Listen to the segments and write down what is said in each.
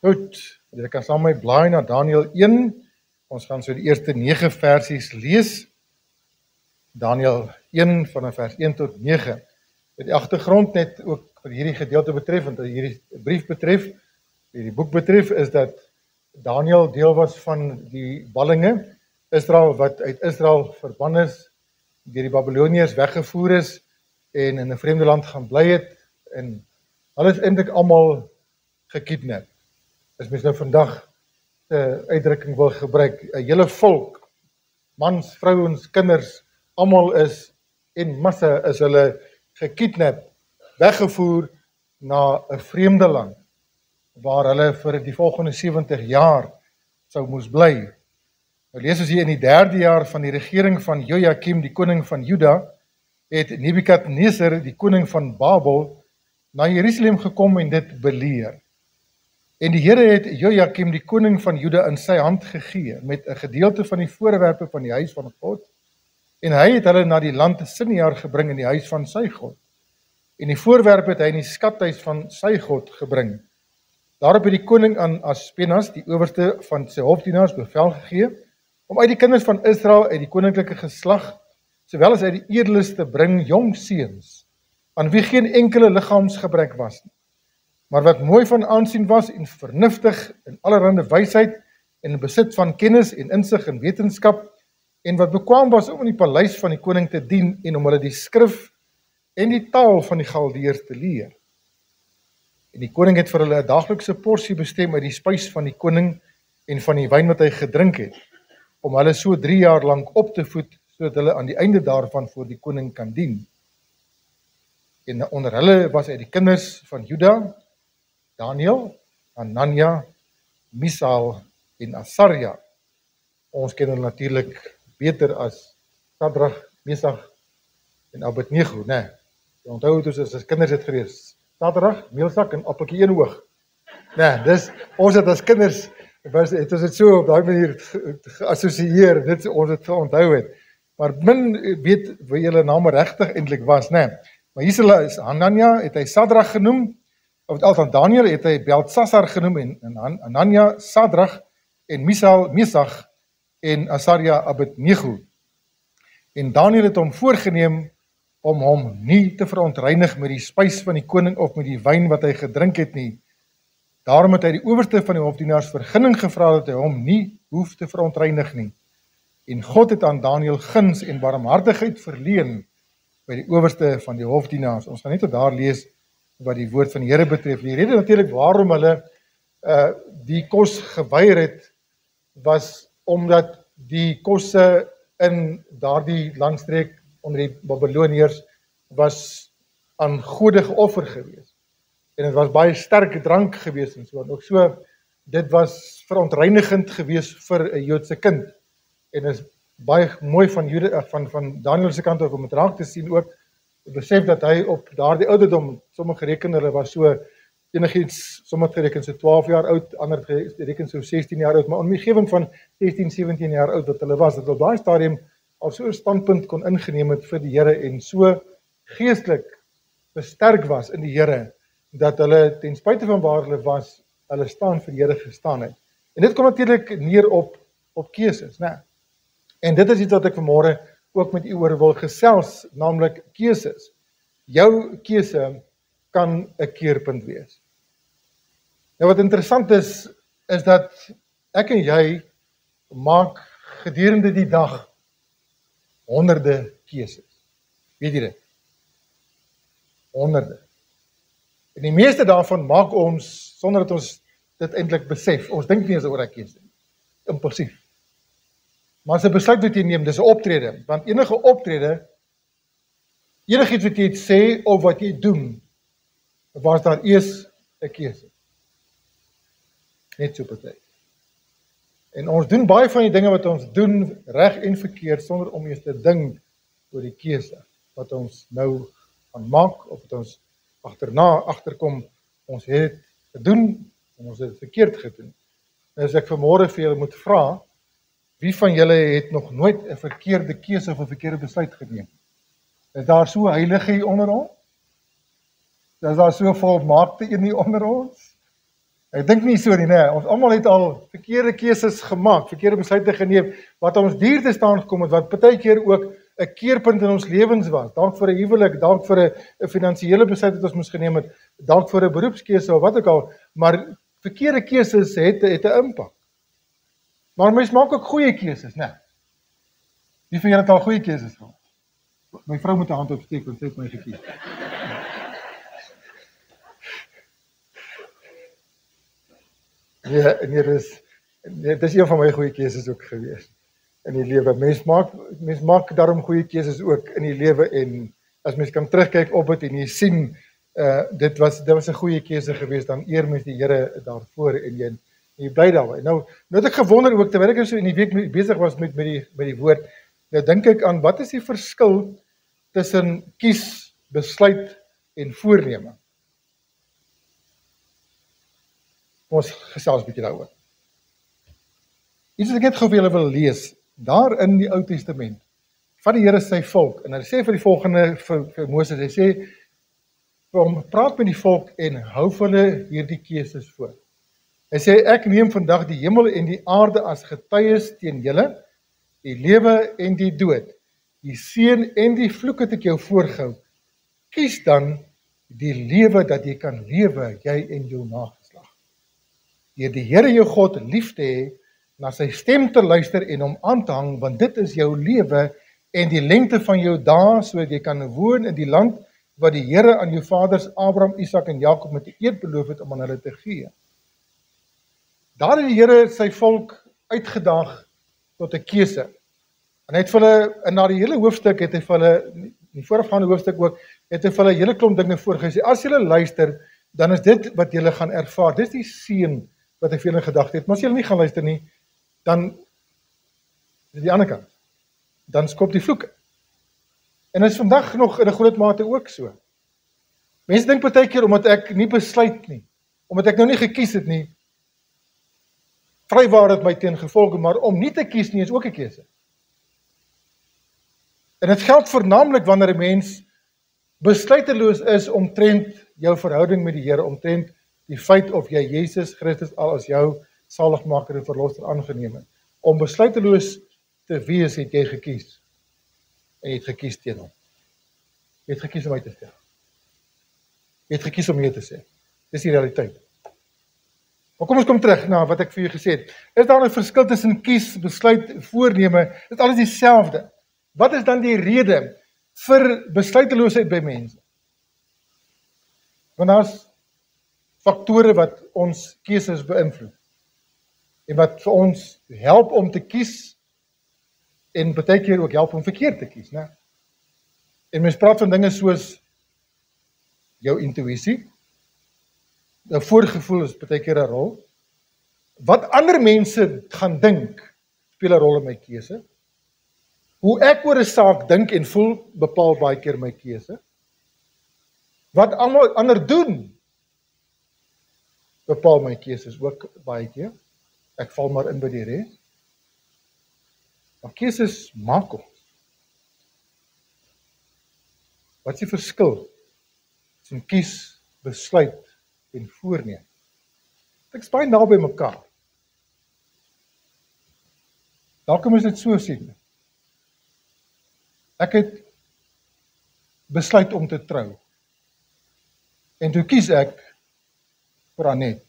Goed, jy kan saam met my blaai na Daniël 1. Ons gaan so die eerste 9 versies lees. Daniël 1 vanaf vers 1 tot 9. Met die agtergrond net ook vir hierdie gedeelte betref, want hierdie brief betref, hierdie boek betref, is dat Daniël deel was van die ballinge, Israel wat uit Israel verban is, deur die Babyloniërs weggevoer is, en in 'n vreemde land gaan bly het, en hulle is eintlik almal gekidnap. As mens nou vandag 'n uitdrukking wil gebruik, 'n hele volk, mans, vrouens, kinders, almal is, en massa is hulle gekidnap, weggevoer na 'n vreemde land, waar hulle vir die volgende 70 jaar sou moes bly. Nou lees ons hier in die 3de jaar van die regering van Jojakim, die koning van Juda, het Nebukadneser, die koning van Babel, na Jerusalem gekom en dit beleer. En die Here het Jojakim, die koning van Juda, in sy hand gegee, met 'n gedeelte van die voorwerpe van die huis van God, en hy het hulle na die land Siniar gebring in die huis van sy God. En die voorwerpe het hy in die skathuis van sy God gebring. Daarop het die koning aan Aspenas, die owerste van sy hofdienaars, bevel gegee, om uit die kinders van Israel, uit die koninklike geslag, sowel as uit die edeles te bring jong seuns, aan wie geen enkele liggaamsgebrek was nie, maar wat mooi van aansien was en vernuftig in allerhande wysheid en in besit van kennis en insig en wetenskap, en wat bekwaam was om in die paleis van die koning te dien en om hulle die skrif en die taal van die Galdeërs te leer. En die koning het vir hulle 'n daaglikse porsie bestem uit die spys van die koning en van die wyn wat hy gedrink het, om hulle so 3 jaar lank op te voed, sodat hulle aan die einde daarvan voor die koning kan dien. En onder hulle was uit die kinders van Juda, Daniël, Hanania, Misael en Asaria. Ons ken hulle natuurlik beter as Sadrag, Mesach en Abednego, né? Jy onthou het ons as kinders het gelees, Sadrag, Mesach en appeltjie een oog. Né, dis ons het as kinders het ons dit so op daai manier geassosieer, dit ons het onthou het. Maar min weet wie julle name regtig eintlik was, né? Maar hier is Hanania, het hy Sadrag genoem, of althans Daniël het hy Beltsassar genoem, en Hanania, Sadrag, en Misael, Mesach, en Asaria, Abednego. En Daniël het hom voorgeneem om hom nie te verontreinig met die spys van die koning of met die wyn wat hy gedrink het nie. Daarom het hy die owerste van die hofdienaars vergunning gevra dat hy hom nie hoef te verontreinig nie. En God het aan Daniël guns en barmhartigheid verleen by die owerste van die hofdienaars. Ons gaan net tot daar lees wat die woord van die Here betref. Die rede natuurlik waarom hulle die kos geweier het, was omdat die kosse in daardie landstreek onder die Babyloniërs was aan gode geoffer gewees. En dit was baie sterk drank gewees en so. Ook so, dit was verontreinigend gewees vir 'n Joodse kind. En is baie mooi van Daniël se kant om dit raak te sien ook, besef dat hy op daardie ouderdom, sommige reken hulle was so enigiets, sommige gereken so 12 jaar oud, ander gereken so 16 jaar oud, maar omgewing van 16, 17 jaar oud wat hulle was, dat op daai stadium al so 'n standpunt kon ingeneem het vir die Here en so geestelik versterk was in die Here, dat hulle ten spyte van waar hulle was, hulle staan vir die Here gestaan het. En dit kom natuurlik neer op keuses, né? En dit is iets wat ek vanmôre ook met u oor wil gesels, naamlik keuses. Jou keuse kan 'n keerpunt wees. Nou wat interessant is dat ek en jy maak gedurende die dag honderde keuses. Weet jy dit? Honderde. En die meeste daarvan maak ons sonder dat ons dit eintlik besef. Ons dink nie eens oor 'n keuse nie. Impulsief. Maar as 'n besluit wat jy neem, dis 'n optrede, want enige optrede, enigiets wat jy sê of wat jy doen, was daar eers 'n keuse. Net so party. En ons doen baie van die dinge wat ons doen, reg en verkeerd, sonder om eers te dink oor die keuse wat ons nou gaan maak, of wat ons agterkom, ons het gedoen, en ons het het verkeerd gedoen. En as ek vanmôre vir julle moet vra, wie van julle het nog nooit 'n verkeerde keuse of 'n verkeerde besluit geneem? Is daar so heilige hier onder ons? Is daar so volmaakte een hier onder ons? Ek dink nie so nie, nee. Ons almal het al verkeerde keuses gemaak, verkeerde besluite geneem, wat ons duur te staan gekom het, wat partykeer ook 'n keerpunt in ons lewens was, dalk vir 'n huwelik, dalk vir 'n finansiële besluit wat ons moes geneem het, dalk vir 'n beroepskeuse of wat ook al, maar verkeerde keuses het 'n impak. Maar mens maak ook goeie keuses, né? Wie van julle het al goeie keuses gemaak? My vrou moet 'n hand opsteek want sy het my gekies. Nee, dis een van my goeie keuses ook gewees in die lewe. Mens maak daarom goeie keuses ook in die lewe en as mens kan terugkyk op dit en jy sien dit was 'n goeie keuse gewees, dan eer mens die Here daarvoor en jy bly daarby. Nou het ek gewonder ook terwyl ek so in die week besig was met die woord, nou dink ek aan wat is die verskil tussen kies, besluit en voorneme. Ons gesels 'n bietjie daaroor. Iets wat ek net gou vir julle wil lees, daar in die Ou Testament, van die Here sy volk, en hy sê vir die volgende vir Moses, hy sê, praat met die volk en hou vir hulle hierdie keuses voor. Hy sê, ek neem vandag die hemel en die aarde as getuies teen julle, die lewe en die dood, die seën en die vloek het ek jou voorgehou. Kies dan die lewe dat jy kan lewe, jy en jou nageslag. Deur die Here jou God lief te hê, na sy stem te luister en hom aan te hang, want dit is jou lewe en die lengte van jou dae, sodat jy kan woon in die land wat die Here aan jou vaders Abraham, Isak en Jakob met 'n eed beloof het om aan hulle te gee. Daar het die Here sy volk uitgedaag tot 'n keuse. En hy het vir hulle, en na die hele hoofstuk het hy vir hulle, die voorafgaande hoofstuk ook, het hy vir hulle 'n hele klomp dinge voorgesê. As julle luister, dan is dit wat julle gaan ervaar. Dis die seën wat ek vir julle gedagte het. Maar as julle nie gaan luister nie, dan is die ander kant. Dan skop die vloeke. En is vandag nog in 'n groot mate ook so. Mense dink partykeer omdat ek nie besluit nie, omdat ek nou nie gekies het nie, vrywaar dit my teen gevolge, maar om nie te kies nie is ook 'n keuse. En dit geld vernaamlik wanneer 'n mens besluiteloos is omtrent jou verhouding met die Here, omtrent die feit of jy Jesus Christus al as jou saligmaker en verlosser aangeneem het. Om besluiteloos te wees het jy gekies. En jy het gekies teen hom. Jy het gekies om uit te stel. Jy het gekies om nee te sê. Dis die realiteit. Maar kom ons kom terug na wat ek vir julle gesê het. Is daar 'n verskil tussen kies, besluit, voorneme? Dit is alles dieselfde. Wat is dan die rede vir besluiteloosheid by mense? Want daar's faktore wat ons keuses beïnvloed. En wat vir ons help om te kies en baie keer ook help om verkeerd te kies, né? En mens praat van dinge soos jou intuïsie. 'n Voorgevoel is baie keer 'n rol. Wat ander mense gaan dink, speel 'n rol in my keuse. Hoe ek oor 'n saak dink en voel, bepaal baie keer my keuse. Wat almal ander doen, bepaal my keuses ook baie keer. Ek val maar in by die res. Maar keuses maak ons. Wat is die verskil tussen kies, besluit en voorneem? Dit is baie naby mekaar. Dalk moet dit so sien. Ek het besluit om te trou. En toe kies ek vir Anet.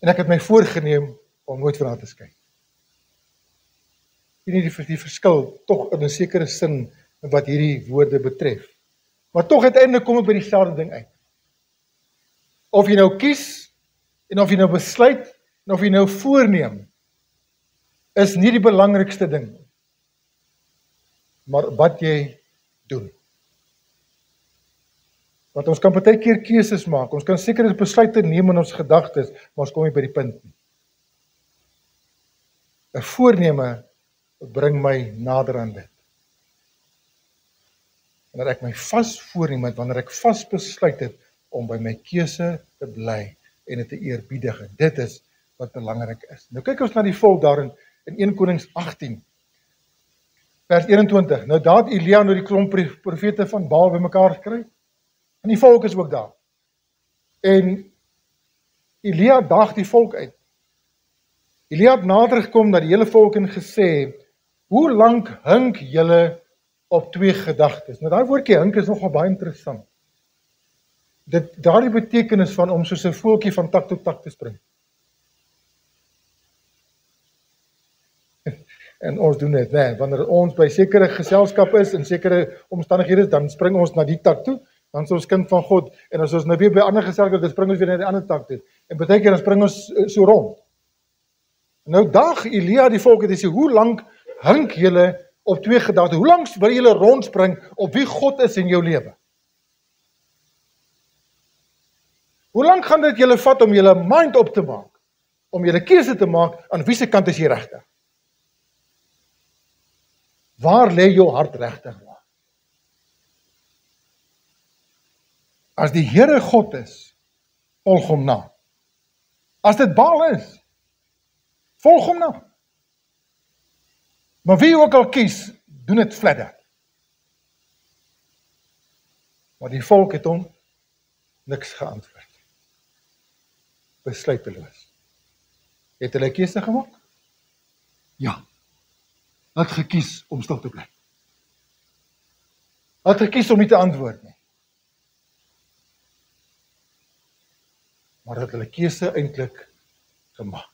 En ek het my voorgenem om nooit van haar te skei. Sien jy die verskil tog in 'n sekere sin wat hierdie woorde betref. Maar tog uiteindelik kom ek by dieselfde ding uit. Of jy nou kies en of jy nou besluit en of jy nou voorneem, is nie die belangrikste ding. Maar wat jy doen. Want ons kan baie keer keuses maak, ons kan sekere besluite neem in ons gedagtes, maar ons kom nie by die punt nie. 'n Voorneme bring my nader aan dit. Wanneer ek my vas voorneem het, wanneer ek vas besluit het om by my keuse te bly en dit te eerbiedig, dit is wat belangrik is. Nou kyk ons na die volk daarin in 1 Konings 18, vers 21. Nou daar het Elia nou die klomp profete van Baal bymekaar gekry. En die volk is ook daar. En Elia daag die volk uit. Elia het nader gekom na die hele volk en gesê, hoe lank hink julle op 2 gedagtes? Nou daai woordjie hink is nogal baie interessant. Daardie betekenis van om soos 'n voeltjie van tak tot tak te spring. En ons doen dit, nee, wanneer ons by sekere geselskap is en sekere omstandighede, dan spring ons na die tak toe, dan is ons kind van God, en as ons nou weer by ander geselskap, dan spring ons weer na die ander tak toe. En baie keer dan spring ons so rond. Nou daag Elia die volk en hy sê, hoe lank hink julle op 2 gedagtes? Hoe lank wil julle rondspring op wie God is in jou lewe? Hoe lank gaan dit julle vat om julle mind op te maak? Om julle keuse te maak aan wie se kant is jy regtig? Waar lê jou hart regtig? As die Here God is, volg hom na. As dit Baal is, volg hom na. Maar wie ook al kies, doen dit flat. Maar die volk het hom niks geantwoord. Besluiteloos. Het hulle keuse gemaak? Ja. Het gekies om stil te bly. Het gekies om nie te antwoord nie. Maar het hulle keuse eintlik gemaak.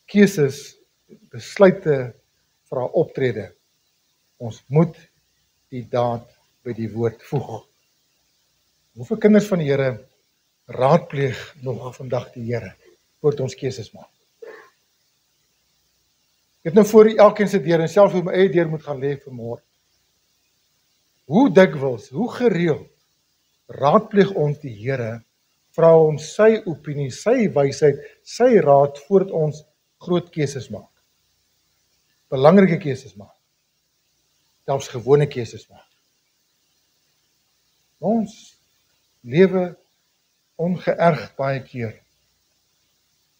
Keuses, besluite vra optrede. Ons moet die daad by die woord voeg. Hoeveel kinders van die Here raadpleeg nog vandag die Here voordat ons keuses maak? Ek het nou voor elkeen se deur en self voor my eie deur moet gaan lê vanmôre. Hoe dikwels, hoe gereeld raadpleeg ons die Here, vra hom sy opinie, sy wysheid, sy raad voordat ons groot keuses maak. Belangrike keuses maak. Selfs gewone keuses maak. Ons lewe ongeërg baie keer.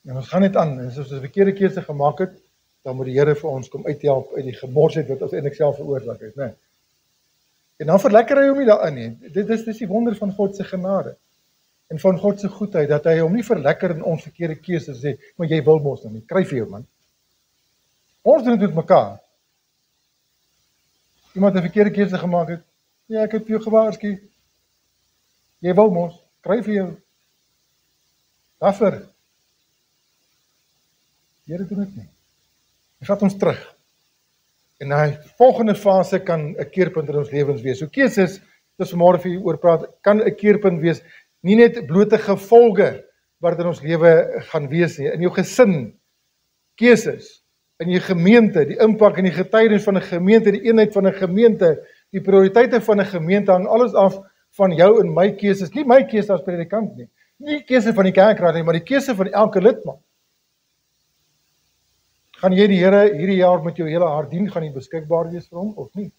En ons gaan net aan, en as ons 'n verkeerde keuse gemaak het, dan moet die Here vir ons kom uithelp uit die gemorsheid wat ons eintlik self veroorsaak het, né? En dan verlekker hy hom nie daarin nie. Dit is die wonder van God se genade en van God se goedheid, dat hy hom nie verlekker in ons verkeerde keuses sê, maar jy wil mos nou nie, kry vir jou man. Ons doen dit met mekaar. Iemand 'n verkeerde keuse gemaak het, ja, ek het jou gewaarsku. Jy wil mos, kry vir jou. Daarvoor. Die Here doen dit nie. Hy vat ons terug. En die volgende fase kan 'n keerpunt in ons lewens wees. So keuses, dis vanmôre vir u oor praat, kan 'n keerpunt wees, nie net blote gevolge wat in ons lewe gaan wees nie, in jou gesin, keuses, in jou gemeente, die impak en die getuienis van 'n gemeente, die eenheid van 'n gemeente, die prioriteite van 'n gemeente hang alles af van jou en my keuses, nie my keuse as predikant nie, nie die keuse van die kerkraad nie, maar die keuse van elke lidmaat. Gaan jy die Here hierdie jaar met jou hele hart dien, gaan jy beskikbaar wees vir hom of nie?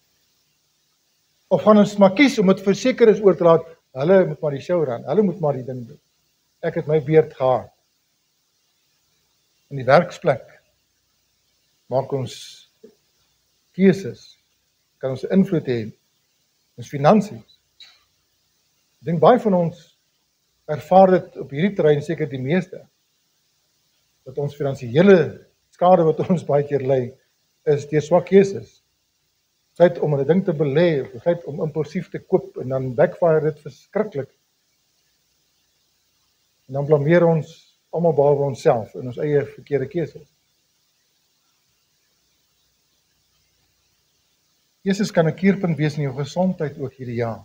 Of gaan ons maar kies om dit verseker is oor te laat, hulle moet maar die show run, hulle moet maar die ding doen. Ek het my beurt gehad. In die werksplek maak ons keuses, kan ons invloed hê, ons finansies. Ek dink baie van ons ervaar dit op hierdie terrein, seker die meeste, dat ons finansiële skade wat ons baie keer ly, is deur swak keuses. Feit om 'n ding te belê, of feit om impulsief te koop, en dan backfire dit verskriklik. En dan blameer ons almal behalwe onsself in ons eie verkeerde keuses. Jesus kan 'n keerpunt wees in jou gesondheid ook hierdie jaar.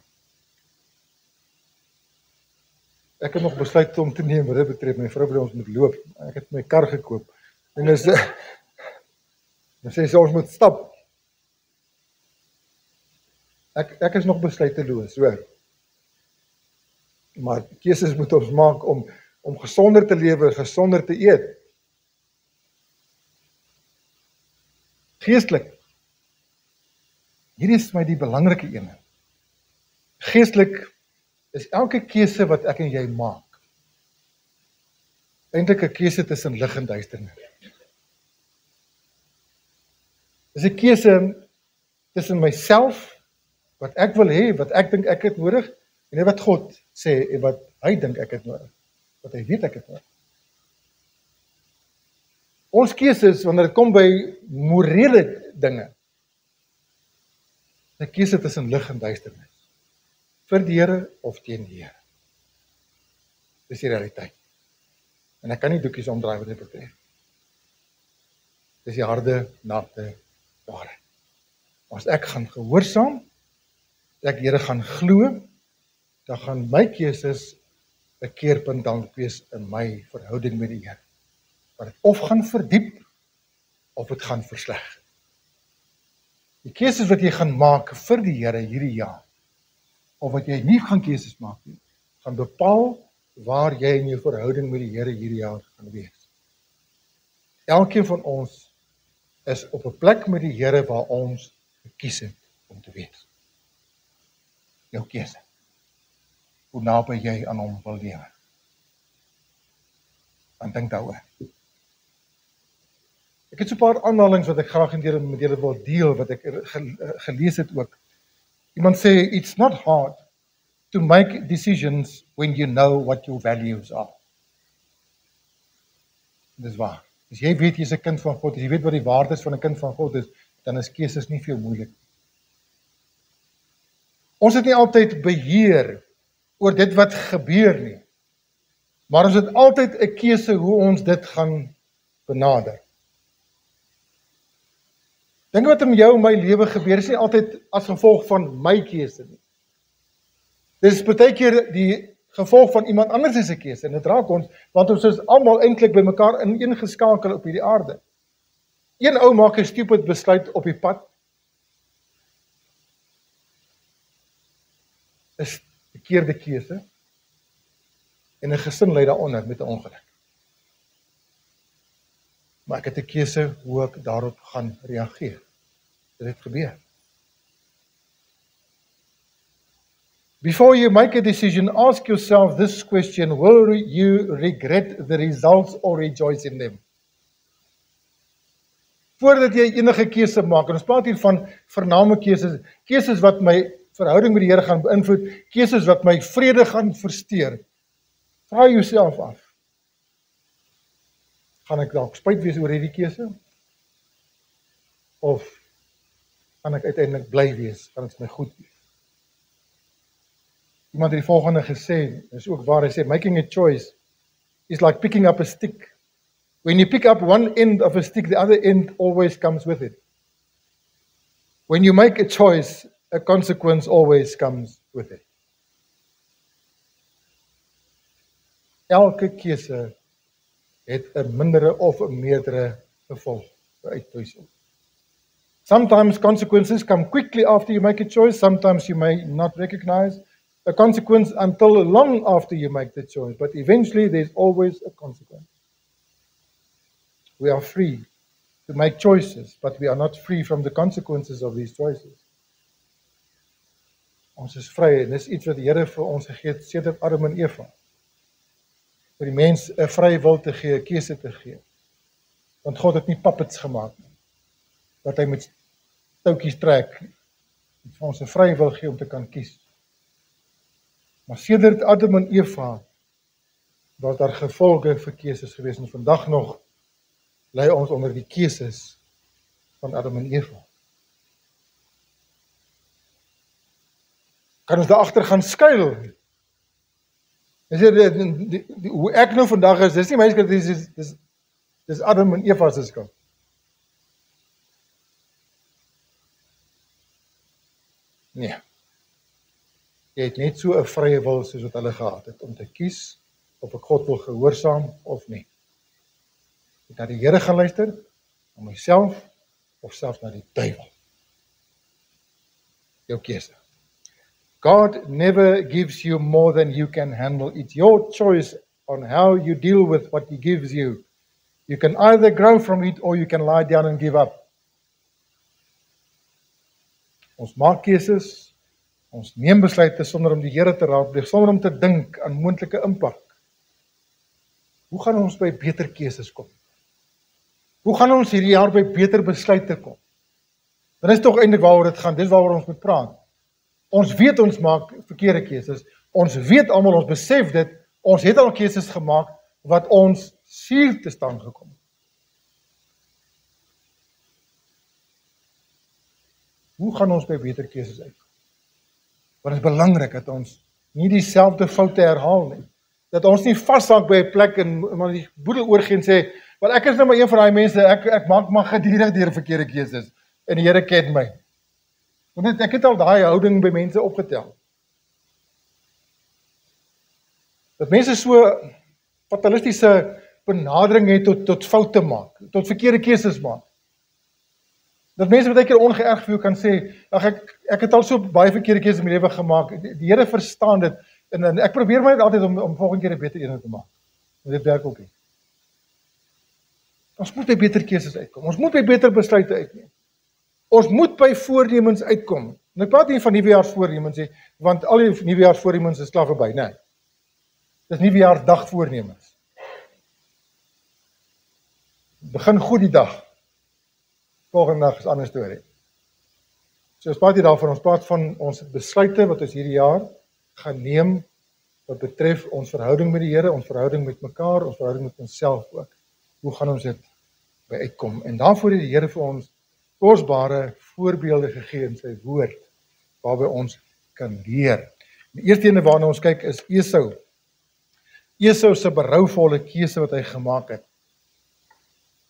Ek het nog besluit om te neem wat dit betref, my vrou wil ons moet loop. Ek het my kar gekoop. En dan sê sy ons moet stap. Ek is nog besluiteloos, hoor. Maar keuses moet ons maak om gesonder te lewe, gesonder te eet. Geestelik. Hierdie is vir my die belangrike ene. Geestelik is elke keuse wat ek en jy maak, eintlik 'n keuse tussen lig en duisternis. Dis 'n keuse tussen myself, wat ek wil hê, wat ek dink ek het nodig, En nie wat God sê en wat hy dink ek het nodig, wat hy weet ek het nodig. Ons keuses, wanneer dit kom by morele dinge, 'n keuse tussen lig en duisternis, vir die Here of teen die Here. Dis die realiteit. En ek kan nie doekies omdraai wat dit betref. Dis die harde, nakte waarheid. As ek gaan gehoorsaam, as ek die Here gaan glo, dan gaan my keuses 'n keerpunt dan wees in my verhouding met die Here. Wat dit of gaan verdiep, of dit gaan versleg. Die keuses wat jy gaan maak vir die Here hierdie jaar, of wat jy nie gaan keuses maak nie, gaan bepaal waar jy in jou verhouding met die Here hierdie jaar gaan wees. Elkeen van ons is op 'n plek met die Here waar ons gekies het om te wees. Jou keuse. Hoe naby jy aan hom wil lewe. En dink daaroor. Ek het so 'n paar aanhalings wat ek graag met julle wil deel, wat ek gelees het ook. Iemand sê, it's not hard to make decisions when you know what your values are. Dis waar. As jy weet jy is 'n kind van God, as jy weet wat die waardes van 'n kind van God is, dan is keuses nie veel moeilik. Ons het nie altyd beheer oor dit wat gebeur nie, maar ons het altyd 'n keuse hoe ons dit gaan benader. Dink wat in jou en my lewe gebeur, is nie altyd as gevolg van my keuse nie. Dit is baie keer die gevolg van iemand anders se keuse, en dit raak ons, want ons is almal eintlik by mekaar ineengeskakel op hierdie aarde. Een ou maak 'n stupid besluit op die pad, is 'n verkeerde keuse, en 'n gesin lê daaronder met 'n ongeluk. Maar ek het 'n keuse hoe ek daarop gaan reageer. Dit het gebeur. Before you make a decision, ask yourself this question: will you regret the results or rejoice in them? Voordat jy enige keuse maak, en ons praat hier van vername keuses, keuses wat my verhouding met die Here gaan beïnvloed, keuses wat my vrede gaan versteur, vra jouself af, gaan ek dalk spyt wees oor hierdie keuse? Of gaan ek uiteindelik bly wees, gaan dit my goed wees? Iemand het die volgende gesê, is ook waar, hy sê, making a choice is like picking up a stick. When you pick up one end of a stick, the other end always comes with it. When you make a choice, a consequence always comes with it. Elke keuse het 'n mindere of 'n meerdere gevolg, uitwysing. Sometimes consequences come quickly after you make a choice, sometimes you may not recognize a consequence until long after you make the choice, but eventually there's always a consequence. We are free to make choices, but we are not free from the consequences of these choices. Ons is vry, en dis iets wat die Here vir ons gegee het, sedert Adam en Eva. Vir die mens 'n vrye wil te gee, 'n keuse te gee. Want God het nie puppets gemaak nie, wat hy met touwtjies trek, en vir ons 'n vrye wil gee om te kan kies. Maar sedert Adam en Eva, was daar gevolge vir keuses gewees, en vandag nog lê ons onder die keuses van Adam en Eva. Kan ons daar agter gaan skuil? Hoe ek nou vandag is, dis nie my skuld, dis Adam en Eva se skuld. Nee. Jy het net so 'n vrye wil soos wat hulle gehad het, om te kies of ek God wil gehoorsaam of nie. Ek het na die Here gaan luister, na myself, of selfs na die duiwel. Jou keuse. God never gives you more than you can handle. It's your choice on how you deal with what He gives you. You can either grow from it or you can lie down and give up. Ons maak keuses, ons neem besluite sonder om die Here te raadpleeg, sonder om te dink aan moontlike impak. Hoe gaan ons by beter keuses kom? Hoe gaan ons hierdie jaar by beter besluite kom? Dan is tog eintlik waaroor dit gaan, dis waaroor ons moet praat. Ons weet ons maak verkeerde keuses, Ons weet almal, ons besef dit, ons het al keuses gemaak wat ons suur te staan gekom het. Hoe gaan ons by beter keuses uit? Want dit is belangrik dat ons nie dieselfde foute herhaal nie. Dat ons nie vashaak by 'n plek en maar die boedel oorgee en sê, want ek is nou maar een van daai mense, ek maak maar gedurig deur verkeerde keuses en die Here ken my. Want ek het al daai houding by mense opgetel. Dat mense so fatalistiese benadering het tot foute maak, tot verkeerde keuses maak. Dat mense baie keer ongeërg vir jou kan sê, ag ek het al so baie verkeerde keuses in my lewe gemaak. Die Here verstaan dit en ek probeer my altyd om volgende keer 'n beter een te maak. Maar dit werk ook nie. Ons moet by beter keuses uitkom. Ons moet by beter besluite uitneem. Ons moet by voornemens uitkom. En ek praat nie van nuwejaarsvoornemens nie, want al die nuwejaarsvoornemens is klaar verby, nee. Dis nuwejaarsdag voornemens. Begin goed die dag. Volgende dag is 'n ander storie. So ons praat hier daarvan, ons praat van ons besluite wat ons hierdie jaar gaan neem wat betref ons verhouding met die Here, ons verhouding met mekaar, ons verhouding met onsself ook. Hoe gaan ons dit by uitkom? En daarvoor het die Here vir ons kosbare voorbeelde gegee in sy woord waarby ons kan leer. Die eerste ene waarna ons kyk is Esau. Esau se berouvolle keuse wat hy gemaak het.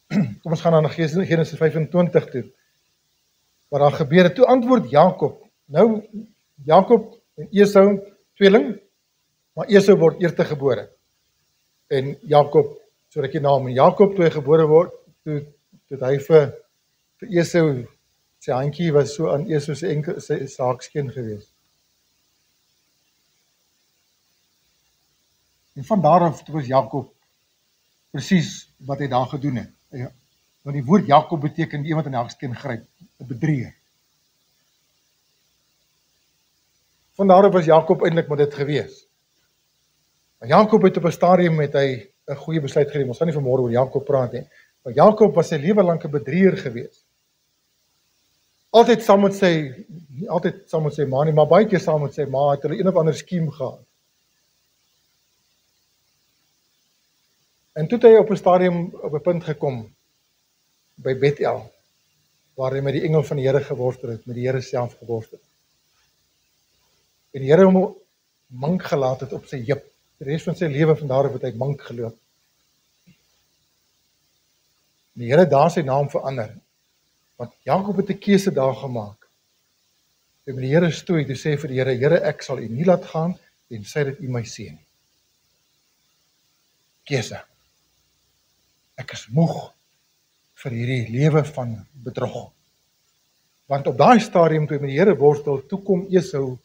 Kom ons gaan dan na Genesis 25 toe. Wat daar gebeur het, toe antwoord Jakob. Nou, Jakob en Esau, tweeling, maar Esau word eerstegebore. En Jakob, so rukkie na hom, en Jakob toe hy gebore word, toe hy vir Esau, sy handjie was so aan Esau sy haakskeen gewees. En van daar af was Jakob presies wat hy daar gedoen het. Ja, want die woord Jakob beteken iemand in die haakskeen gryp, 'n bedrieger. Van daar af was Jakob eintlik maar dit gewees. Maar Jakob het op 'n stadium het hy 'n goeie besluit geneem. Ons gaan nie vanmôre oor Jakob praat nie. Maar Jakob was sy lewe lank 'n bedrieger gewees. Altyd saam met sy ma nie, maar baie keer saam met sy ma het hulle een of ander skiem gehad. En toe het hy op 'n stadium op 'n punt gekom by Bethel, waar hy met die engel van die Here geworstel het, met die Here self geworstel het. En die Here hom mank gelaat het op sy heup. Die res van sy lewe van daar af het hy mank geloop. Die Here het daar sy naam verander, want Jakob het 'n keuse daar gemaak. Hy het met die Here stoei, toe sê vir die Here, Here, ek sal u nie laat gaan, en sê dat u my seën. Keuse. Ek is moeg vir hierdie lewe van bedrog. Want op daai stadium toe hy met die Here worstel, toe kom Esau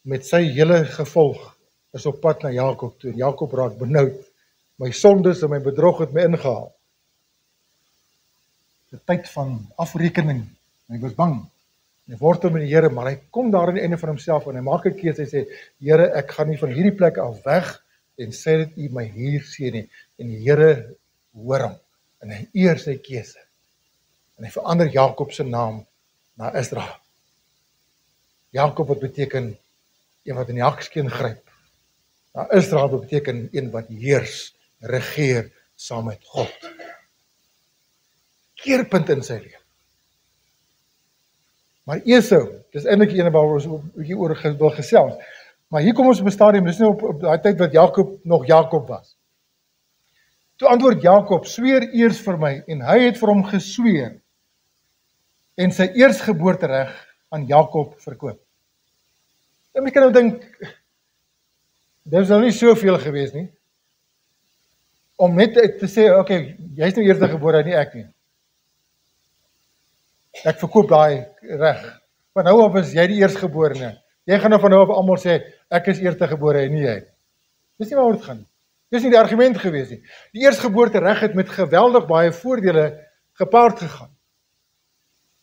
met sy hele gevolg, is op pad na Jakob toe, en Jakob raak benoud. My sondes en my bedrog het my ingehaal. 'n Tyd van afrekening, en hy was bang. Hy wortel met die Here, maar hy kom daar aan die einde van homself, en hy maak 'n keuse, hy sê, Here, ek gaan nie van hierdie plek af weg, en sê dat u my hier seën nie. En die Here hoor hom, en hy eer sy keuse. En hy verander Jakob se naam na Israel. Jakob wat beteken, een wat in die haakskeen gryp. Na Israel wat beteken, een wat heers, regeer, saam met God. Keerpunt in sy lewe. Maar Esau, dis eintlik die ene waar ons 'n bietjie oor wil gesels. Maar hier kom ons op 'n stadium, dis nie op daai tyd wat Jakob nog Jakob was. Toe antwoord Jakob, sweer eers vir my, en hy het vir hom gesweer, en sy eersgeboortereg aan Jakob verkoop. En jy kan nou dink, dit is nou nie soveel gewees nie, om net te sê, okay, jy is nou eersgebore, nie ek nie. Ek verkoop daai reg. Van nou af is jy die eersgeborene. Jy gaan nou van nou af almal sê, ek is eersgebore en nie jy. Dis nie waaroor dit gaan nie. Dis nie die argument gewees nie. Die eersgeboorte reg het met geweldig baie voordele gepaard gegaan.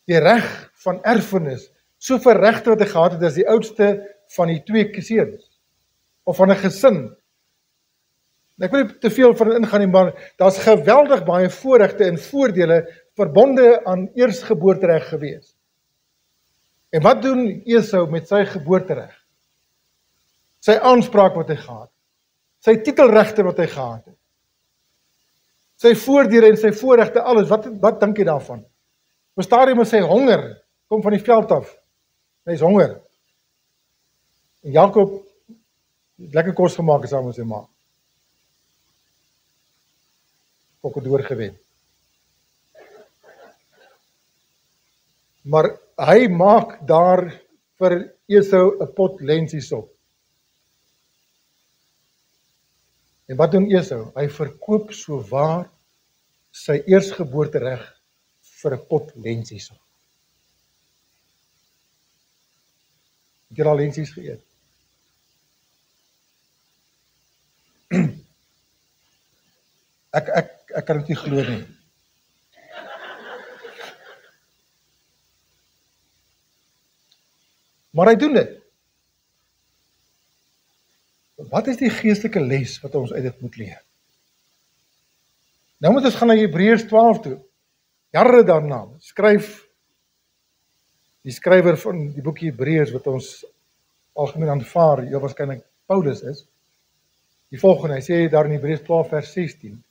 Die reg van erfenis, soveel regte wat hy gehad het as die oudste van die 2 seuns, of van 'n gesin. Ek wil nie te veel van ingaan nie, maar daar's geweldig baie voorregte en voordele verbonde aan eersgeboortereg gewees. En wat doen Esau met sy geboortereg? sy aanspraak wat hy gehad het, sy titelregte wat hy gehad het, sy voordele en sy voorregte, alles, wat dink jy daarvan? Op 'n stadium is sy honger, kom van die veld af, hy is honger. En Jakob het lekker kos gemaak saam met sy ma. Kokkedoor gewen. Maar hy maak daar vir Esau 'n pot lensiesop. En wat doen Esau? Hy verkoop sowaar sy eersgeboortereg vir 'n pot lensiesop. Het jy al lensies geëet? Ek kan dit nie glo nie. Maar hy doen dit. Wat is die geestelike les wat ons uit dit moet leer? Nou moet ons gaan na Hebreërs 12 toe. Jare daarna skryf die skrywer van die boek Hebreërs wat ons algemeen aanvaar, heel waarskynlik Paulus is, die volgende, hy sê daar in Hebreërs 12 vers 16,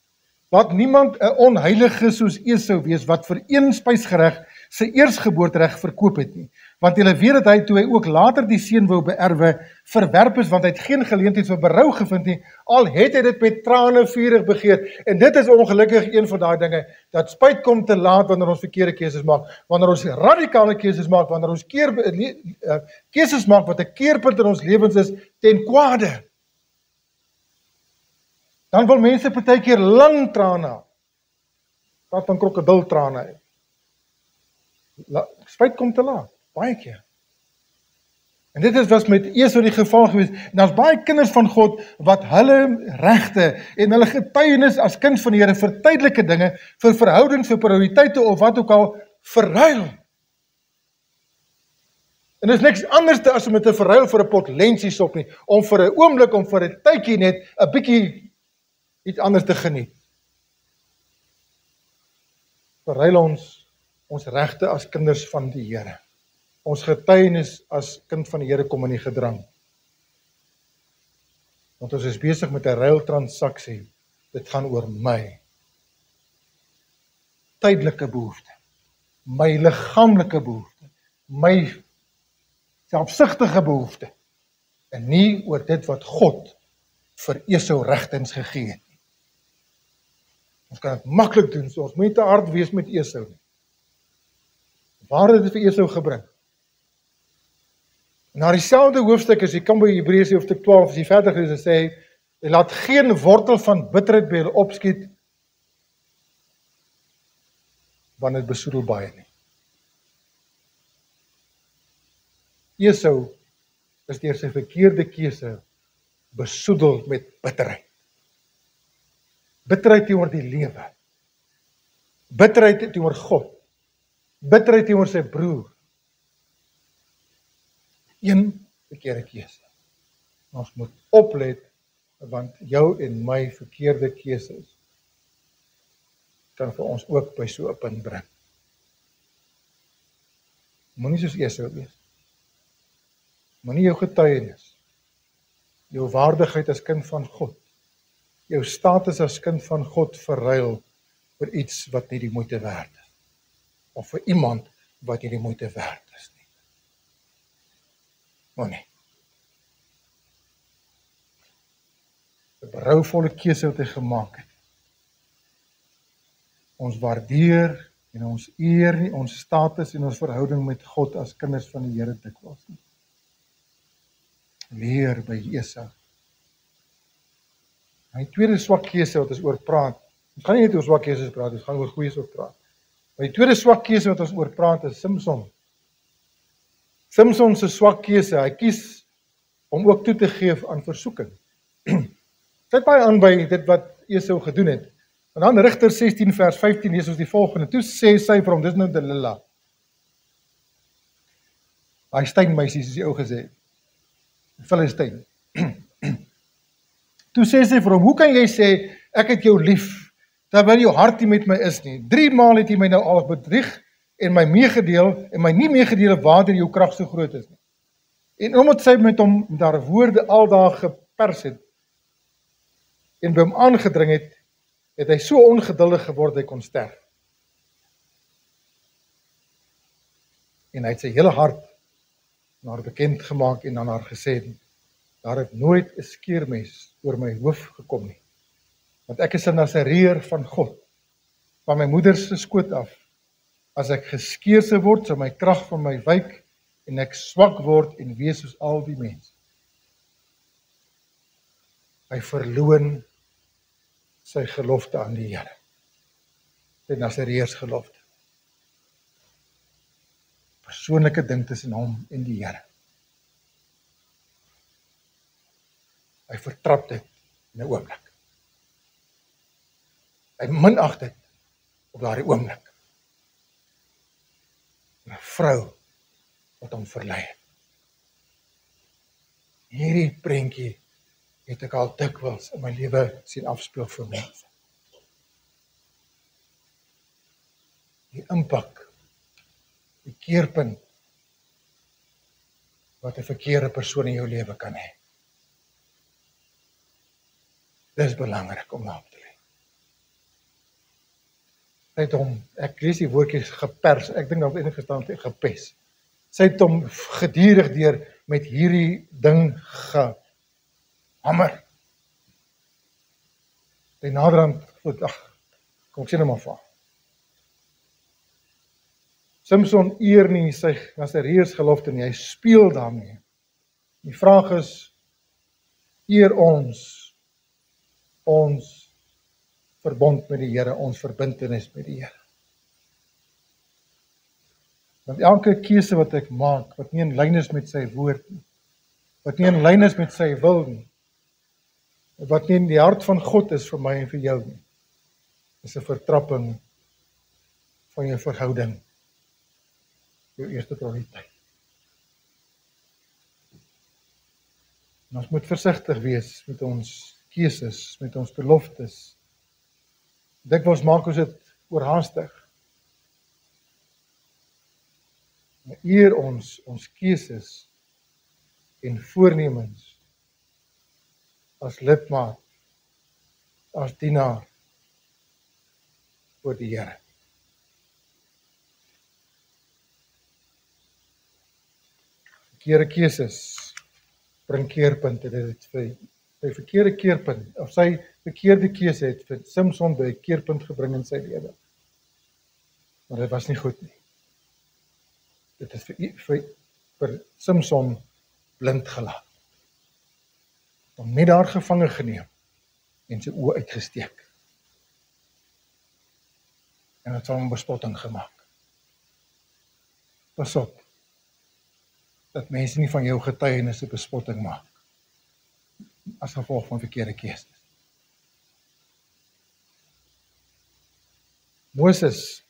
laat niemand 'n onheilige soos Esau wees wat vir een spysgereg sy eersgeboortereg verkoop het nie, want julle weet dat hy toe hy ook later die seun wou beerwe verwerp is, want hy het geen geleentheid vir berou gevind nie, al het hy dit met trane vurig begeer. En dit is ongelukkig een van daai dinge, dat spyt kom te laat wanneer ons verkeerde keuses maak, wanneer ons radikale keuses maak, wanneer ons keuses maak wat 'n keerpunt in ons lewens is ten kwade. Dan wil mense partykeer lang trane, praat van krokodiltrane. Spyt kom te laat, baie keer. En dit was met Esau die geval gewees. En daar's baie kinders van God wat hulle regte en hulle getuienis as kind van die Here vir tydelike dinge, vir verhoudings, vir prioriteite of wat ook al, verruil. En dit is niks anders as om dit te verruil vir 'n pot lensiesop nie, om vir 'n oomblik, om vir 'n tydjie net 'n bietjie iets anders te geniet. Verruil ons regte as kinders van die Here. Ons getuienis as kind van die Here kom in die gedrang. Want ons is besig met 'n ruiltransaksie. Dit gaan oor my tydelike behoefte, my liggaamlike behoefte, my selfsugtige behoefte, en nie oor dit wat God vir Esau regtens gegee het. Ons kan dit maklik doen, so ons moet nie te hard wees met Esau nie. Waar het dit vir Esau gebring? Na dieselfde hoofstuk, as jy kan by Hebreërs hoofstuk 12, as jy verder lees, sê hy, laat geen wortel van bitterheid by julle opskiet, want dit besoedel baie nie. Esau is deur sy verkeerde keuse besoedel met bitterheid. Bitterheid teenoor die lewe. Bitterheid teenoor God. Bitterheid teenoor sy broer. Een verkeerde keuse. Ons moet oplet, want jou en my verkeerde keuses kan vir ons ook by so 'n punt bring. Moenie soos Esau wees. Moenie jou getuienis, jou waardigheid as kind van God, jou status as kind van God verruil vir iets wat nie die moeite werd is, of vir iemand wat nie die moeite werd is nie. Moenie. 'n berouvolle keuse wat hy gemaak het. Ons waardeer en ons eer nie ons status en ons verhouding met God as kinders van die Here dikwels nie. Leer by Esau. My tweede swak keuse wat ons oor praat, ons gaan nie net oor swak keuses praat, ons gaan oor goeies ook praat. My tweede swak keuse wat ons oor praat is Samson. Samson se swak keuse, hy kies om ook toe te gee aan versoeking. Sluit baie aan by dit wat Esau gedoen het. En dan Rigters 16 vers 15 lees ons die volgende. Toe sê sy vir hom, dis nou Delila. Hy steinmeisie, soos die ou gesê het. Filistyn. Toe sê sy vir hom, hoe kan jy sê, ek het jou lief, terwyl jou hart nie met my is nie. 3 maal het jy my nou al bedrieg, en my nie meegedeel waar jou krag so groot is nie. En omdat sy met hom met haar woorde aldaar gepers het en by hom aangedring het, het hy so ongeduldig geword hy kon sterf. En hy het sy hele hart aan haar bekend gemaak en aan haar gesê, daar het nooit 'n skeermes oor my hoof gekom nie, want ek is 'n Nasareër van God, van my moeder se skoot af. As ek geskeer sou word, sou my krag van my wyk en ek swak word en wees soos al die mense. Hy verloon sy gelofte aan die Here. Sy Nasareërs gelofte. Persoonlike ding tussen hom en die Here. Hy vertrap dit in 'n oomblik. Hy minag dit op daardie oomblik. 'n Vrou wat hom verlei het. Hierdie prentjie het ek al dikwels in my lewe sien afspeel vir mense. Die impak, die keerpunt wat 'n verkeerde persoon in jou lewe kan hê. Dis belangrik om daarop te let. Sy het hom, ek lees die woordjies gepers, ek dink daarop eintlik gestaan het gepes. Sy het hom gedurig deur met hierdie ding gehammer. Sy naderhand, kom ek sê nou maar vir. Samson eer nie sy Nasareërs gelofte nie, hy speel daarmee. Die vraag is, eer ons verbond met die Here, ons verbintenis met die Here. Want elke keuse wat ek maak, wat nie in lyn is met sy woord nie, wat nie in lyn is met sy wil nie, wat nie in die hart van God is vir my en vir jou nie, is 'n vertrapping van jou verhouding, jou eerste prioriteit. En ons moet versigtig wees met ons keuses, met ons beloftes. Dikwels maak ons dit oorhaastig. Maar eer ons keuses en voornemens as lidmaat, as dienaar voor die Here. Verkeerde keuses bring keerpunte, dit het sy verkeerde keerpunt, of sy verkeerde keuse het vir Samson by 'n keerpunt gebring in sy lewe. Maar dit was nie goed nie. Dit is vir Samson blind gelaat. Hom net daar gevange geneem en sy oë uitgesteek. En het hom bespotting gemaak. Pas op, dat mense nie van jou getuienis 'n bespotting maak, as gevolg van verkeerde keuses. Moses,